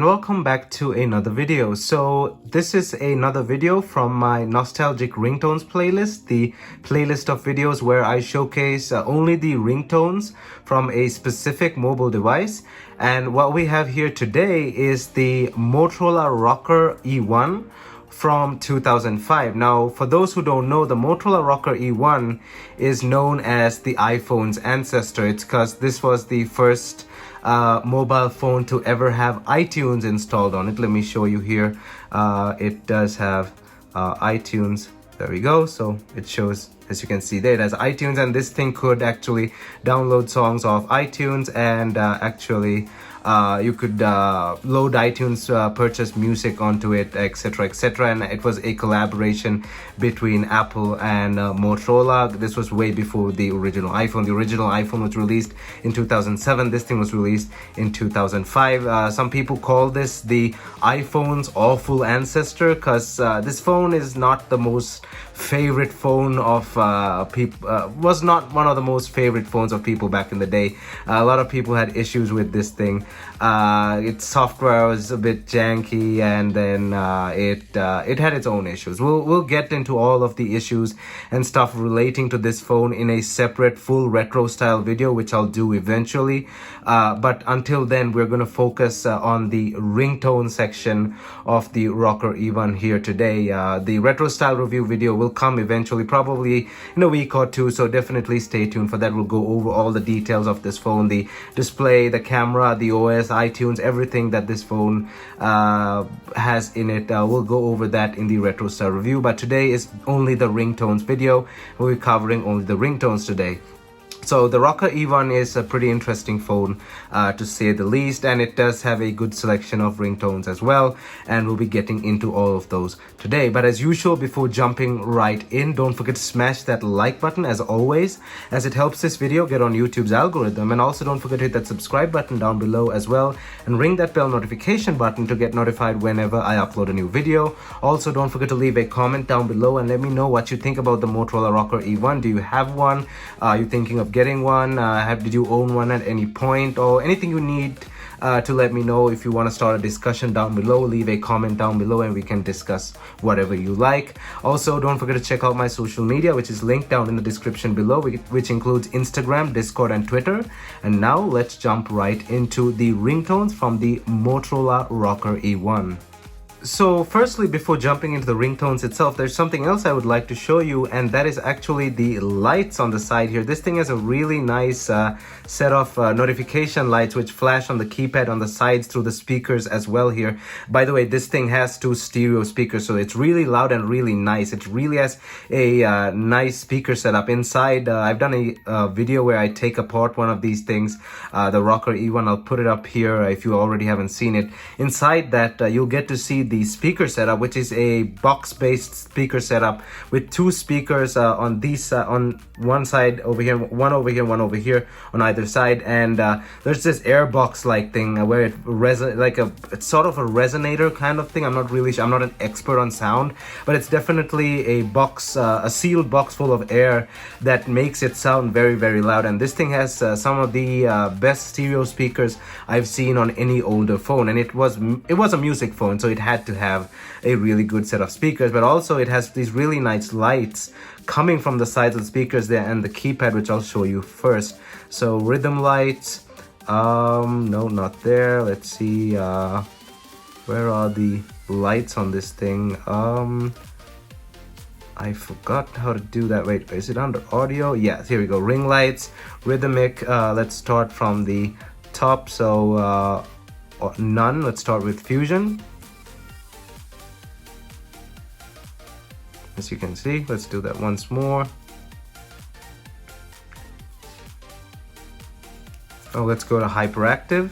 and welcome back to another video. So this is another video from my nostalgic ringtones playlist, the playlist of videos where I showcase only the ringtones from a specific mobile device. And what we have here today is the Motorola ROKR E1 from 2005. Now, for those who don't know, the Motorola ROKR E1 is known as the iPhone's ancestor. It's because this was the first mobile phone to ever have iTunes installed on it. Let me show you here. It does have iTunes. There we go. So it shows, as you can see there, it has iTunes, and this thing could actually download songs off iTunes, and you could load iTunes, purchase music onto it, etc, etc. And it was a collaboration between Apple and Motorola. This was way before the original iPhone. The original iPhone was released in 2007. This thing was released in 2005. Some people call this the iPhone's awful ancestor, because this phone is not the most favorite phone of people, was not one of the most favorite phones of people back in the day. A lot of people had issues with this thing. Its software was a bit janky, and then it had its own issues. We'll get into all of the issues and stuff relating to this phone in a separate full retro style video, which I'll do eventually. But until then, we're going to focus on the ringtone section of the ROKR E1 here today. The retro style review video will come eventually, probably in a week or two, so definitely stay tuned for that. We'll go over all the details of this phone, the display, the camera, the OS, iTunes, everything that this phone has in it. We'll go over that in the retro style review, but today is only the ringtones video. We'll be covering only the ringtones today. So the ROKR E1 is a pretty interesting phone, to say the least, and it does have a good selection of ringtones as well, and we'll be getting into all of those today. But as usual, before jumping right in, don't forget to smash that like button as always, as it helps this video get on YouTube's algorithm. And also don't forget to hit that subscribe button down below as well, and ring that bell notification button to get notified whenever I upload a new video. Also, don't forget to leave a comment down below and let me know what you think about the Motorola ROKR E1. Do you have one? Are you thinking of getting one? Did you own one at any point, or anything you need to let me know? If you want to start a discussion down below, leave a comment down below and we can discuss whatever you like. Also, don't forget to check out my social media, which is linked down in the description below, which includes Instagram, Discord, and Twitter. And now let's jump right into the ringtones from the Motorola ROKR E1. So firstly, before jumping into the ringtones itself, there's something else I would like to show you, and that is actually the lights on the side here. This thing has a really nice set of notification lights which flash on the keypad on the sides through the speakers as well here. By the way, this thing has 2 stereo speakers, so it's really loud and really nice. It really has a nice speaker setup inside. I've done a video where I take apart one of these things, the ROKR E1. I'll put it up here if you already haven't seen it. Inside that, you'll get to see the speaker setup, which is a box-based speaker setup with 2 speakers on these on one side over here, one over here, one over here on either side, and there's this airbox like thing where it it's sort of a resonator kind of thing. I'm not really sure. I'm not an expert on sound, but it's definitely a box, a sealed box full of air that makes it sound very, very loud. And this thing has some of the best stereo speakers I've seen on any older phone, and it was a music phone, so it had to have a really good set of speakers. But also it has these really nice lights coming from the sides of the speakers there and the keypad, which I'll show you first. So rhythm lights, no, not there. Let's see, where are the lights on this thing? I forgot how to do that. Wait, is it under audio? Yes, here we go. Ring lights, rhythmic. Let's start from the top. So none. Let's start with fusion. As you can see, let's do that once more. Oh, let's go to hyperactive.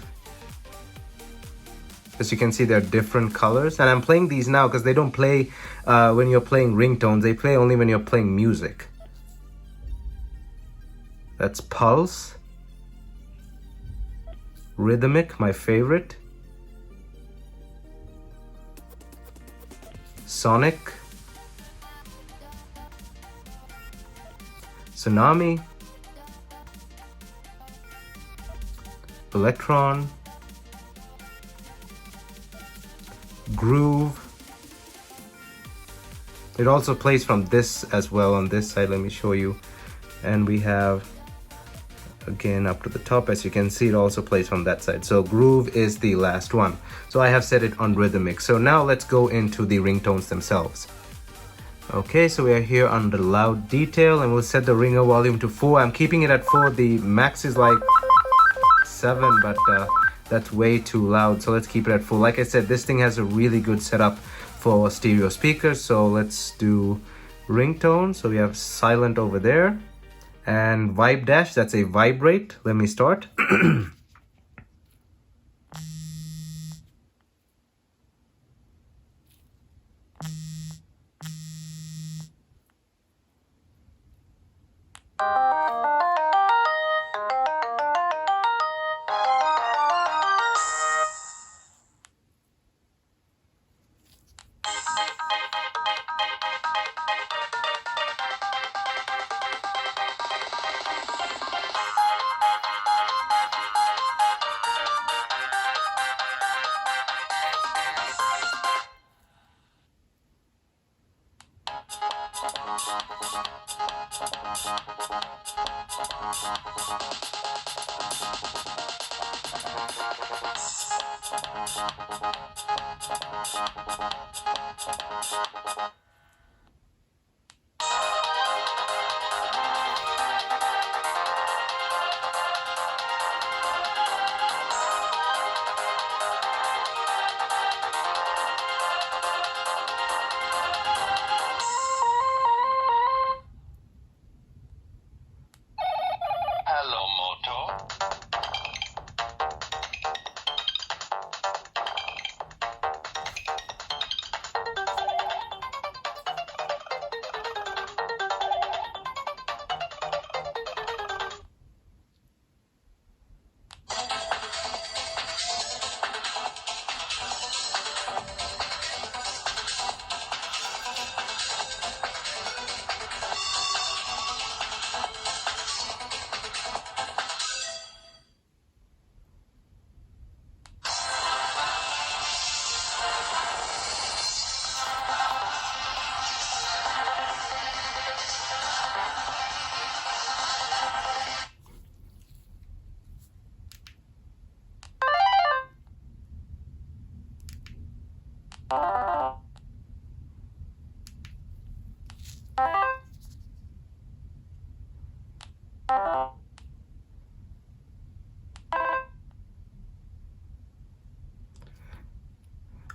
As you can see, they're different colors, and I'm playing these now because they don't play when you're playing ringtones. They play only when you're playing music. That's pulse. Rhythmic, my favorite. Sonic. Tsunami, Electron, groove. It also plays from this as well on this side. Let me show you. And we have, again, up to the top, as you can see, it also plays from that side. So groove is the last one. So I have set it on rhythmic. So now let's go into the ringtones themselves. Okay, so we are here on the loud detail, and we'll set the ringer volume to 4. I'm keeping it at 4. The max is like 7, but that's way too loud. So let's keep it at 4. Like I said, this thing has a really good setup for stereo speakers. So let's do ringtone. So we have silent over there. And vibe dash, that's a vibrate. Let me start.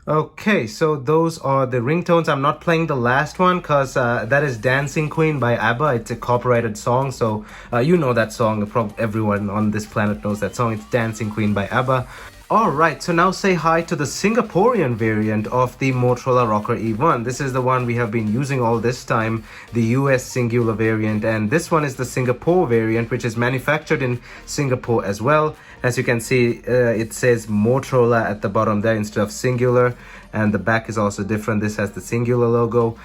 Okay, so those are the ringtones. I'm not playing the last one because that is Dancing Queen by ABBA. It's a copyrighted song, so you know that song. Everyone on this planet knows that song. It's Dancing Queen by ABBA. Alright, so now say hi to the Singaporean variant of the Motorola ROKR E1. This is the one we have been using all this time, the US Cingular variant, and this one is the Singapore variant, which is manufactured in Singapore as well. As you can see, it says Motorola at the bottom there instead of Cingular, and the back is also different. This has the Cingular logo.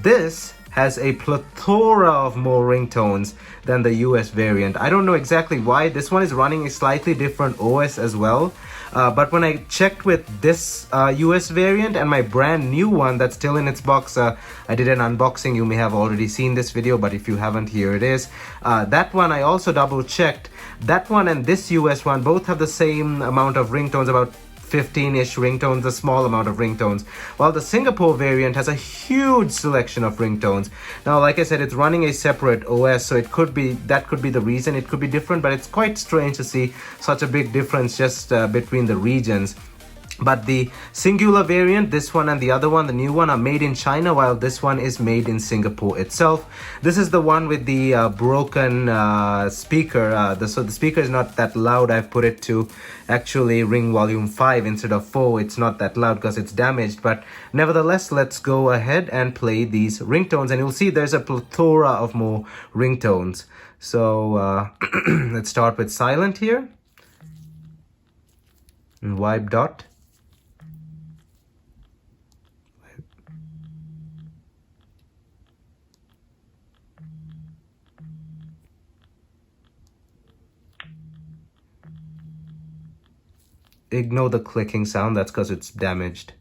This has a plethora of more ringtones than the US variant. I don't know exactly why. This one is running a slightly different OS as well. But when I checked with this US variant and my brand new one that's still in its box, I did an unboxing. You may have already seen this video, but if you haven't, here it is. That one I also double checked. That one and this US one both have the same amount of ringtones, about 15-ish ringtones, a small amount of ringtones, while the Singapore variant has a huge selection of ringtones. Now, like I said, it's running a separate OS, so it could be, that could be the reason it could be different, but it's quite strange to see such a big difference just between the regions. But the Cingular variant, this one and the other one, the new one, are made in China, while this one is made in Singapore itself. This is the one with the broken speaker. So the speaker is not that loud. I've put it to actually ring volume 5 instead of 4. It's not that loud because it's damaged. But nevertheless, let's go ahead and play these ringtones. And you'll see there's a plethora of more ringtones. So let's start with silent here. And wipe dot. Ignore the clicking sound, that's because it's damaged.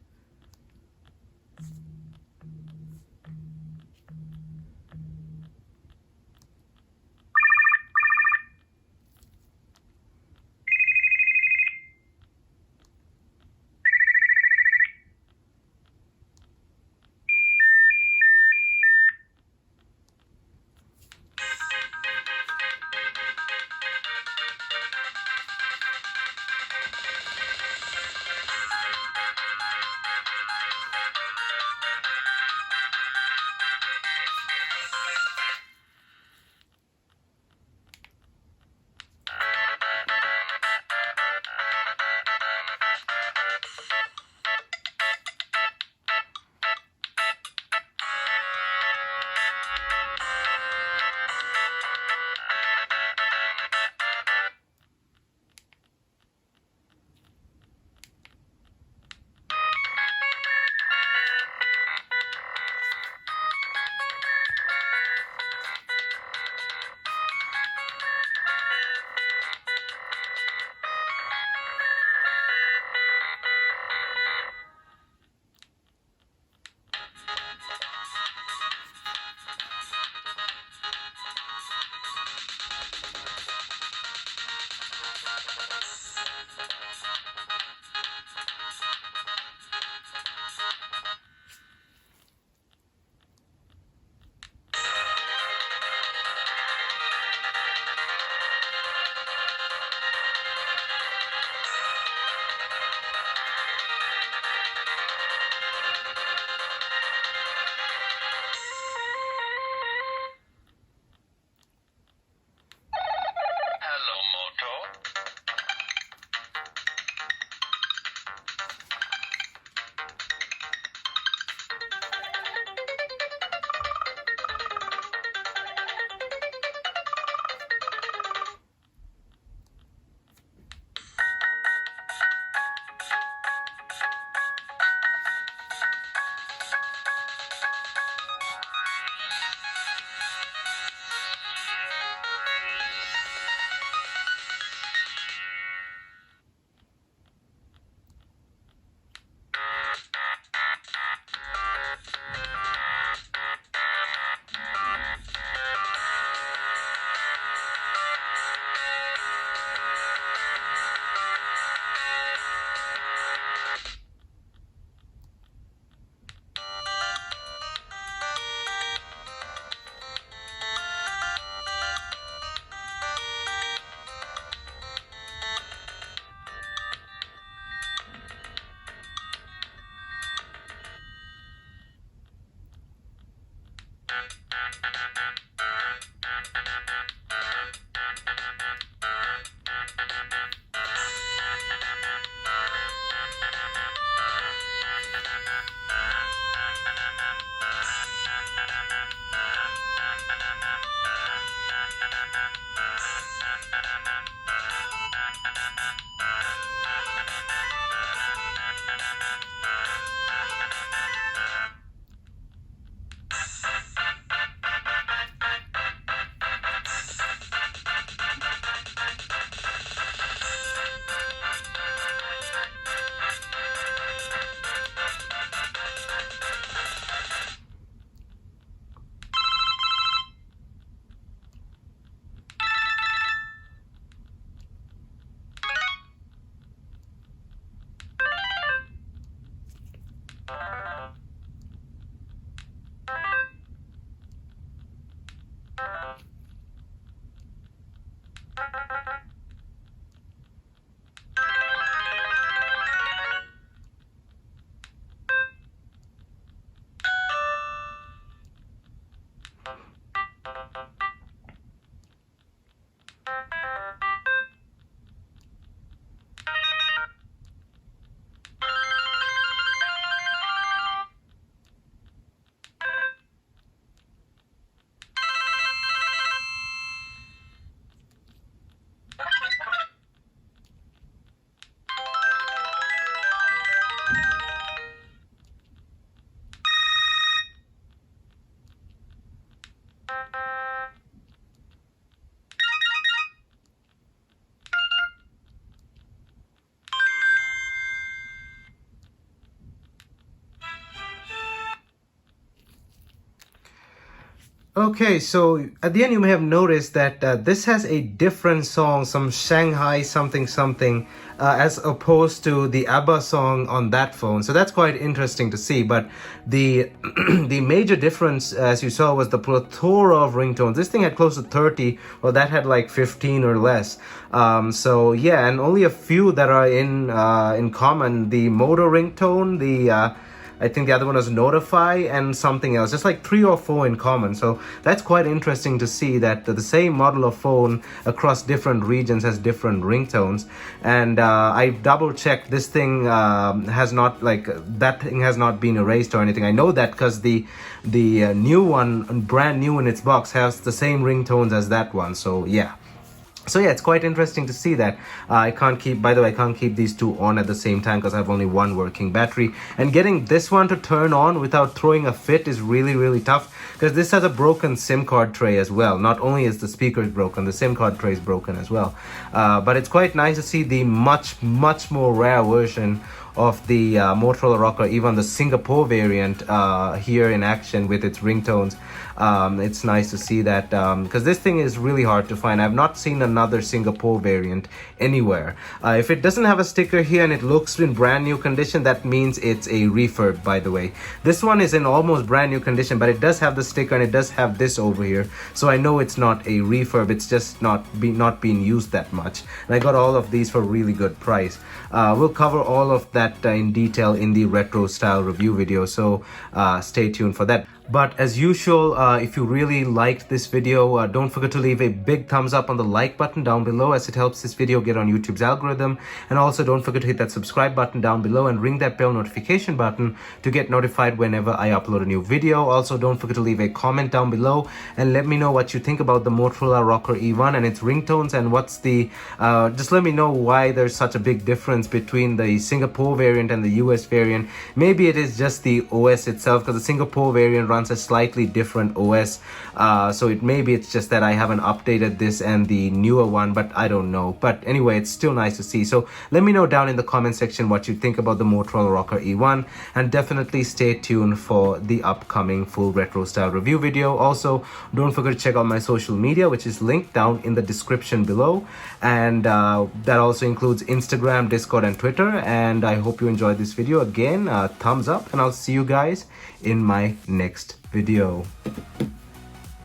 Okay, so at the end you may have noticed that this has a different song, some Shanghai something something, as opposed to the ABBA song on that phone. So that's quite interesting to see. But the the major difference, as you saw, was the plethora of ringtones. This thing had close to 30, well, that had like 15 or less. So yeah, and only a few that are in common. The Moto ringtone, the I think the other one was Notify and something else, just like 3 or 4 in common. So that's quite interesting to see that the same model of phone across different regions has different ringtones. And I double checked, this thing has not, like, that thing has not been erased or anything. I know that because the new one, brand new in its box, has the same ringtones as that one. So yeah. So yeah, it's quite interesting to see that. I can't keep, by the way, I can't keep these two on at the same time because I have only one working battery. And getting this one to turn on without throwing a fit is really tough, because this has a broken SIM card tray as well. Not only is the speaker broken, the SIM card tray is broken as well. But it's quite nice to see the much more rare version of the Motorola ROKR, even the Singapore variant here in action with its ringtones. It's nice to see that, because this thing is really hard to find. I've not seen another Singapore variant anywhere. If it doesn't have a sticker here and it looks in brand new condition, that means it's a refurb, by the way. This one is in almost brand new condition, but it does have the sticker and it does have this over here. So I know it's not a refurb, it's just not being used that much. And I got all of these for a really good price. We'll cover all of that in detail in the retro style review video, so stay tuned for that. But as usual, if you really liked this video, don't forget to leave a big thumbs up on the like button down below, as it helps this video get on YouTube's algorithm. And also don't forget to hit that subscribe button down below and ring that bell notification button to get notified whenever I upload a new video. Also don't forget to leave a comment down below and let me know what you think about the Motorola ROKR E1 and its ringtones, and what's the just let me know why there's such a big difference between the Singapore variant and the US variant. Maybe it is just the OS itself, because the Singapore variant runs a slightly different OS, so maybe it's just that I haven't updated this and the newer one, but I don't know. But anyway, it's still nice to see. So let me know down in the comment section what you think about the Motorola ROKR E1, and definitely stay tuned for the upcoming full retro style review video. Also don't forget to check out my social media, which is linked down in the description below, and that also includes Instagram, Discord and Twitter. And I hope you enjoyed this video. Again, thumbs up, and I'll see you guys in my next video.